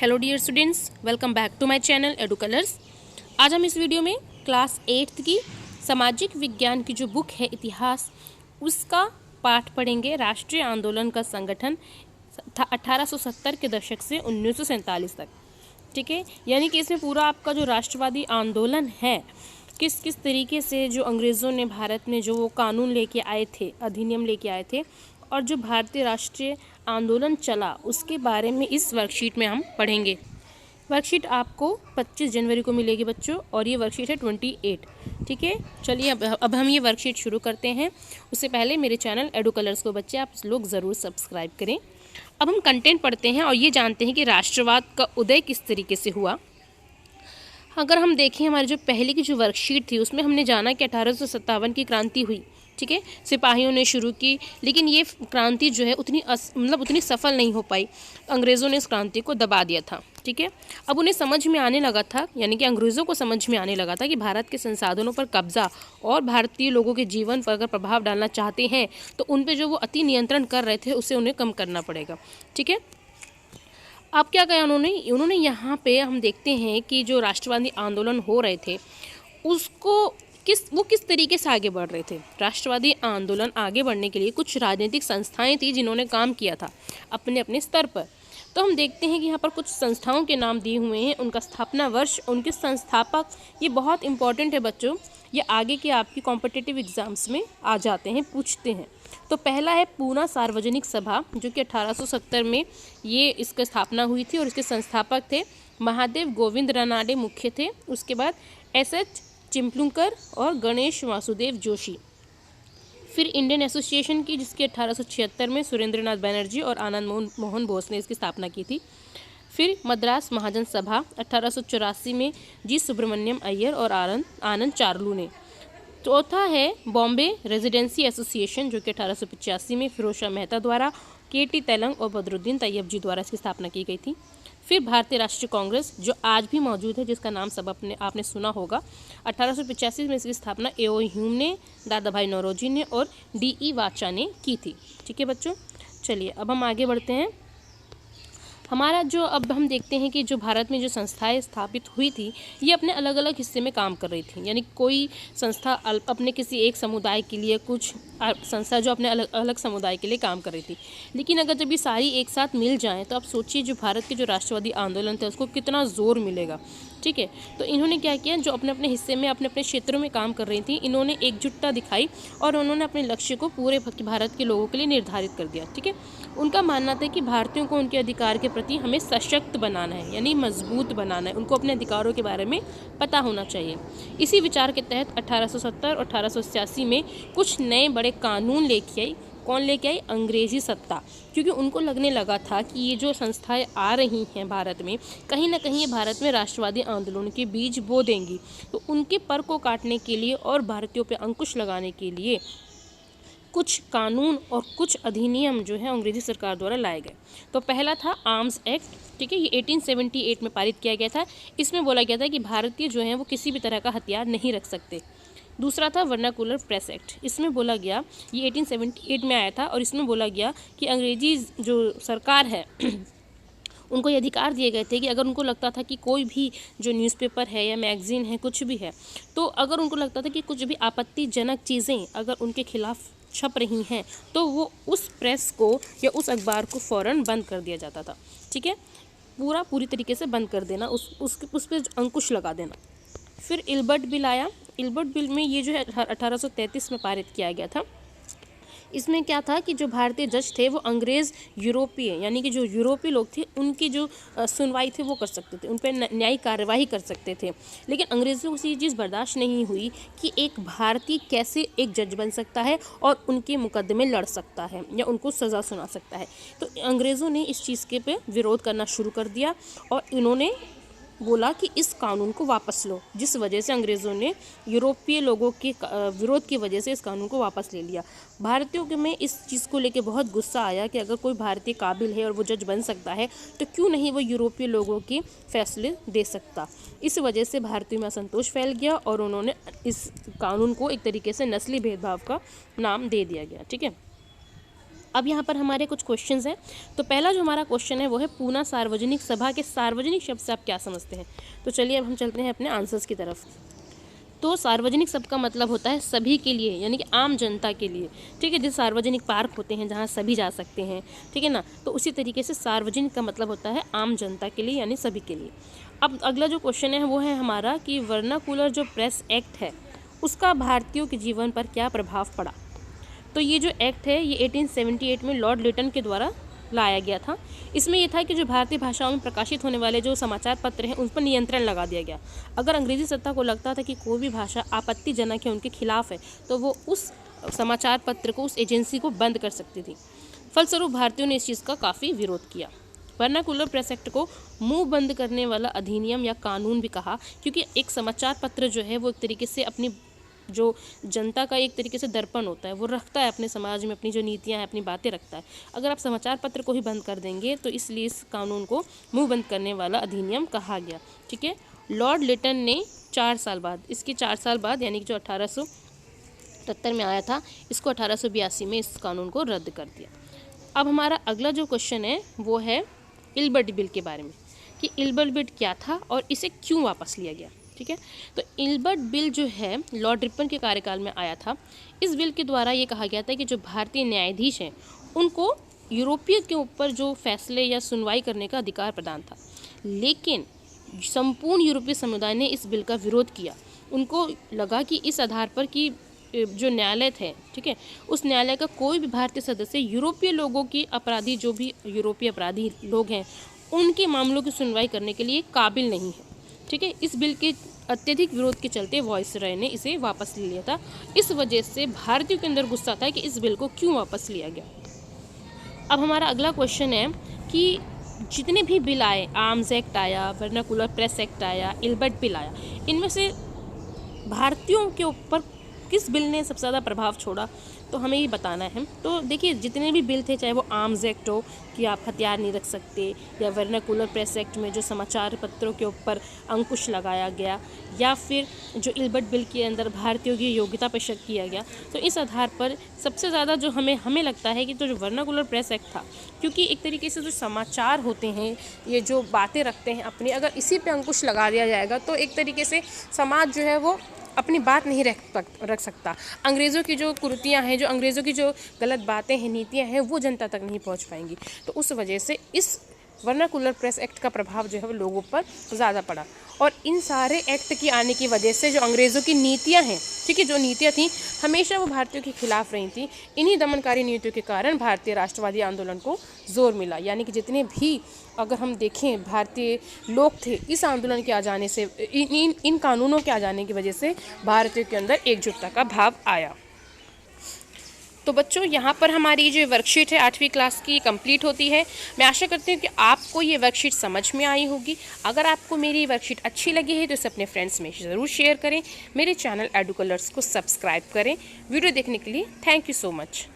Hello dear students, welcome back to my channel Edu Colours. आज हम इस video में क्लास 8th की सामाजिक विज्ञान की जो बुक है इतिहास, उसका पाठ पढ़ेंगे। राष्ट्रीय आंदोलन का संगठन था 1870 के दशक से 1947 तक। ठीक है, यानी कि इसमें पूरा आपका जो राष्ट्रवादी आंदोलन है, किस किस तरीके से जो अंग्रेज़ों ने भारत में जो वो कानून लेके आए थे, अधिनियम लेके आए थे, और जो भारतीय राष्ट्रीय आंदोलन चला, उसके बारे में इस वर्कशीट में हम पढ़ेंगे। वर्कशीट आपको 25 जनवरी को मिलेगी बच्चों, और ये वर्कशीट है 28। ठीक है, चलिए अब हम ये वर्कशीट शुरू करते हैं। उससे पहले मेरे चैनल एडू कलर्स को बच्चे आप लोग ज़रूर सब्सक्राइब करें। अब हम कंटेंट पढ़ते हैं और ये जानते हैं कि राष्ट्रवाद का उदय किस तरीके से हुआ। अगर हम देखें, हमारी जो पहले की जो वर्कशीट थी उसमें हमने जाना कि 1857 की क्रांति हुई। ठीक है, सिपाहियों ने शुरू की, लेकिन ये क्रांति जो है उतनी सफल नहीं हो पाई। अंग्रेज़ों ने इस क्रांति को दबा दिया था। ठीक है, अब उन्हें समझ में आने लगा था, यानी कि अंग्रेज़ों को समझ में आने लगा था कि भारत के संसाधनों पर कब्जा और भारतीय लोगों के जीवन पर अगर प्रभाव डालना चाहते हैं तो उन पर जो वो अति नियंत्रण कर रहे थे उसे उन्हें कम करना पड़ेगा। ठीक है, अब क्या कहा उन्होंने यहाँ पे हम देखते हैं कि जो राष्ट्रवादी आंदोलन हो रहे थे उसको किस तरीके से आगे बढ़ रहे थे। राष्ट्रवादी आंदोलन आगे बढ़ने के लिए कुछ राजनीतिक संस्थाएं थी जिन्होंने काम किया था अपने अपने स्तर पर। तो हम देखते हैं कि यहाँ पर कुछ संस्थाओं के नाम दिए हुए हैं, उनका स्थापना वर्ष, उनके संस्थापक। ये बहुत इंपॉर्टेंट है बच्चों, ये आगे के आपकी कॉम्पिटिटिव एग्जाम्स में आ जाते हैं, पूछते हैं। तो पहला है पूना सार्वजनिक सभा, जो कि 1870 में ये इसकी स्थापना हुई थी और इसके संस्थापक थे महादेव गोविंद रानाडे मुख्य थे। उसके बाद एस.एच. चिपलुंकर और गणेश वासुदेव जोशी। फिर इंडियन एसोसिएशन की, जिसकी 1876 में सुरेंद्रनाथ बनर्जी और आनंद मोहन बोस ने इसकी स्थापना की थी। फिर मद्रास महाजन सभा 1884 में जी सुब्रमण्यम अय्यर और आनंद चार्लू ने। चौथा है बॉम्बे रेजिडेंसी एसोसिएशन, जो कि 1885 में फिरोज शाह मेहता द्वारा, के.टी. तेलंग और बदरुद्दीन तैयब जी द्वारा इसकी स्थापना की गई थी। फिर भारतीय राष्ट्रीय कांग्रेस, जो आज भी मौजूद है, जिसका नाम सब आपने सुना होगा। 1885 में इसकी स्थापना ए.ओ. ह्यूम ने, दादा भाई नौरोजी ने और डी.ई. वाचा ने की थी। ठीक है बच्चों, चलिए अब हम आगे बढ़ते हैं। हमारा जो अब हम देखते हैं कि जो भारत में जो संस्थाएं स्थापित हुई थी, ये अपने अलग अलग हिस्से में काम कर रही थी। यानी कोई संस्था अपने किसी एक समुदाय के लिए, कुछ संस्था जो अपने अलग अलग समुदाय के लिए काम कर रही थी। लेकिन अगर जब ये सारी एक साथ मिल जाएं तो आप सोचिए जो भारत के जो राष्ट्रवादी आंदोलन थे उसको कितना ज़ोर मिलेगा। ठीक है, तो इन्होंने क्या किया, जो अपने अपने हिस्से में अपने अपने क्षेत्रों में काम कर रही थी, इन्होंने एकजुटता दिखाई और उन्होंने अपने लक्ष्य को पूरे भारत के लोगों के लिए निर्धारित कर दिया। ठीक है, उनका मानना था कि भारतीयों को उनके अधिकार के प्रति हमें सशक्त बनाना है, यानी मजबूत बनाना है। उनको अपने अधिकारों के बारे में पता होना चाहिए। इसी विचार के तहत 1870 और 1886 में कुछ नए बड़े कानून लेके आई। कौन लेके आई? अंग्रेजी सत्ता, क्योंकि उनको लगने लगा था कि ये जो संस्थाएं आ रही हैं भारत में, कहीं ना कहीं ये भारत में राष्ट्रवादी आंदोलन के बीज बो देंगी। तो उनके पर को काटने के लिए और भारतीयों पर अंकुश लगाने के लिए कुछ कानून और कुछ अधिनियम जो है अंग्रेजी सरकार द्वारा लाए गए। तो पहला था आर्म्स एक्ट। ठीक है, ये 1878 में पारित किया गया था। इसमें बोला गया था कि भारतीय जो हैं वो किसी भी तरह का हथियार नहीं रख सकते। दूसरा था वर्नाकुलर प्रेस एक्ट। इसमें बोला गया, ये 1878 में आया था, और इसमें बोला गया कि अंग्रेजी जो सरकार है उनको ये अधिकार दिए गए थे कि अगर उनको लगता था कि कोई भी जो न्यूज़पेपर है या मैगज़ीन है, कुछ भी है, तो अगर उनको लगता था कि कुछ भी आपत्तिजनक चीज़ें अगर उनके खिलाफ छप रही हैं तो वो उस प्रेस को या उस अखबार को फ़ौरन बंद कर दिया जाता था। ठीक है, पूरी तरीके से बंद कर देना, उस पर अंकुश लगा देना। फिर इल्बर्ट बिल आया। इल्बर्ट बिल में ये जो है 1833 में पारित किया गया था। इसमें क्या था कि जो भारतीय जज थे वो अंग्रेज़ यूरोपीय, यानी कि जो यूरोपीय लोग थे उनकी जो सुनवाई थी वो कर सकते थे, उन पर न्यायिक कार्यवाही कर सकते थे। लेकिन अंग्रेज़ों को ये चीज़ बर्दाश्त नहीं हुई कि एक भारतीय कैसे एक जज बन सकता है और उनके मुकदमे लड़ सकता है या उनको सज़ा सुना सकता है। तो अंग्रेज़ों ने इस चीज़ के पे विरोध करना शुरू कर दिया और इन्होंने बोला कि इस कानून को वापस लो, जिस वजह से अंग्रेज़ों ने यूरोपीय लोगों के विरोध की वजह से इस कानून को वापस ले लिया। भारतीयों के में इस चीज़ को लेकर बहुत गुस्सा आया कि अगर कोई भारतीय काबिल है और वो जज बन सकता है तो क्यों नहीं वो यूरोपीय लोगों के फैसले दे सकता। इस वजह से भारतीयों में असंतोष फैल गया और उन्होंने इस कानून को एक तरीके से नस्ली भेदभाव का नाम दे दिया गया। ठीक है, अब यहाँ पर हमारे कुछ क्वेश्चंस हैं। तो पहला जो हमारा क्वेश्चन है वो है पूना सार्वजनिक सभा के सार्वजनिक शब्द से आप क्या समझते हैं। तो चलिए अब हम चलते हैं अपने आंसर्स की तरफ। तो सार्वजनिक सब का मतलब होता है सभी के लिए, यानी कि आम जनता के लिए, ठीक है। जैसे सार्वजनिक पार्क होते हैं जहाँ सभी जा सकते हैं, ठीक है ना। तो उसी तरीके से सार्वजनिक का मतलब होता है आम जनता के लिए, यानी सभी के लिए। अब अगला जो क्वेश्चन है वो है हमारा कि वर्नाकुलर जो प्रेस एक्ट है उसका भारतीयों के जीवन पर क्या प्रभाव पड़ा। तो ये जो एक्ट है ये 1878 में लॉर्ड लिटन के द्वारा लाया गया था। इसमें यह था कि जो भारतीय भाषाओं में प्रकाशित होने वाले जो समाचार पत्र हैं उन पर नियंत्रण लगा दिया गया। अगर अंग्रेजी सत्ता को लगता था कि कोई भी भाषा आपत्तिजनक है, उनके खिलाफ है, तो वो उस समाचार पत्र को, उस एजेंसी को बंद कर सकती थी। फलस्वरूप भारतीयों ने इस चीज़ का काफ़ी विरोध किया। वर्नाकुलर प्रेस एक्ट को मुंह बंद करने वाला अधिनियम या कानून भी कहा, क्योंकि एक समाचार पत्र जो है वो एक तरीके से अपनी जो जनता का एक तरीके से दर्पण होता है, वो रखता है अपने समाज में अपनी जो नीतियां हैं, अपनी बातें रखता है। अगर आप समाचार पत्र को ही बंद कर देंगे तो इसलिए इस कानून को मुंह बंद करने वाला अधिनियम कहा गया, ठीक है। लॉर्ड लिटन ने 4 साल बाद, इसके 4 साल बाद यानी कि जो 1873 में आया था, इसको 1882 में इस कानून को रद्द कर दिया। अब हमारा अगला जो क्वेश्चन है वो है इल्बर्ट बिल के बारे में, कि इल्बर्ट बिल क्या था और इसे क्यों वापस लिया गया, ठीक है। तो इल्बर्ट बिल जो है लॉर्ड रिपन के कार्यकाल में आया था। इस बिल के द्वारा ये कहा गया था कि जो भारतीय न्यायाधीश हैं उनको यूरोपीय के ऊपर जो फैसले या सुनवाई करने का अधिकार प्रदान था, लेकिन संपूर्ण यूरोपीय समुदाय ने इस बिल का विरोध किया। उनको लगा कि इस आधार पर कि जो न्यायालय थे, ठीक है, उस न्यायालय का कोई भी भारतीय सदस्य यूरोपीय लोगों की अपराधी, जो भी यूरोपीय अपराधी लोग हैं, उनके मामलों की सुनवाई करने के लिए काबिल नहीं है, ठीक है। इस बिल के अत्यधिक विरोध के चलते वायसराय ने इसे वापस ले लिया था। इस वजह से भारतीयों के अंदर गुस्सा था कि इस बिल को क्यों वापस लिया गया। अब हमारा अगला क्वेश्चन है कि जितने भी बिल आए, आर्म्स एक्ट आया, वर्नाकुलर प्रेस एक्ट आया, इल्बर्ट बिल आया, इनमें से भारतीयों के ऊपर किस बिल ने सबसे ज़्यादा प्रभाव छोड़ा, तो हमें ये बताना है। तो देखिए, जितने भी बिल थे, चाहे वो आर्म्स एक्ट हो कि आप हथियार नहीं रख सकते, या वर्नाकुलर प्रेस एक्ट में जो समाचार पत्रों के ऊपर अंकुश लगाया गया, या फिर जो इल्बर्ट बिल के अंदर भारतीयों की योग्यता पर शक किया गया, तो इस आधार पर सबसे ज़्यादा जो हमें लगता है कि तो जो वर्नाकुलर प्रेस एक्ट था, क्योंकि एक तरीके से जो समाचार होते हैं, ये जो बातें रखते हैं अपनी, अगर इसी पे अंकुश लगा दिया जाएगा तो एक तरीके से समाज जो है वो अपनी बात नहीं रख सकता। अंग्रेज़ों की जो कुरीतियाँ हैं, जो अंग्रेज़ों की जो गलत बातें हैं, नीतियाँ हैं, वो जनता तक नहीं पहुंच पाएंगी। तो उस वजह से इस वर्नाकुलर प्रेस एक्ट का प्रभाव जो है वो लोगों पर ज़्यादा पड़ा। और इन सारे एक्ट की आने की वजह से जो अंग्रेज़ों की नीतियाँ हैं, ठीक है, जो नीतियाँ थीं हमेशा वो भारतीयों के खिलाफ रही थी। इन्हीं दमनकारी नीतियों के कारण भारतीय राष्ट्रवादी आंदोलन को जोर मिला। यानी कि जितने भी, अगर हम देखें, भारतीय लोग थे, इस आंदोलन के आ जाने से, इन कानूनों के आ जाने की वजह से भारतीयों के अंदर एकजुटता का भाव आया। तो बच्चों, यहाँ पर हमारी जो वर्कशीट है 8वीं क्लास की कंप्लीट होती है। मैं आशा करती हूँ कि आपको ये वर्कशीट समझ में आई होगी। अगर आपको मेरी वर्कशीट अच्छी लगी है तो इसे अपने फ्रेंड्स में ज़रूर शेयर करें। मेरे चैनल एडू कलर्स को सब्सक्राइब करें। वीडियो देखने के लिए थैंक यू सो मच।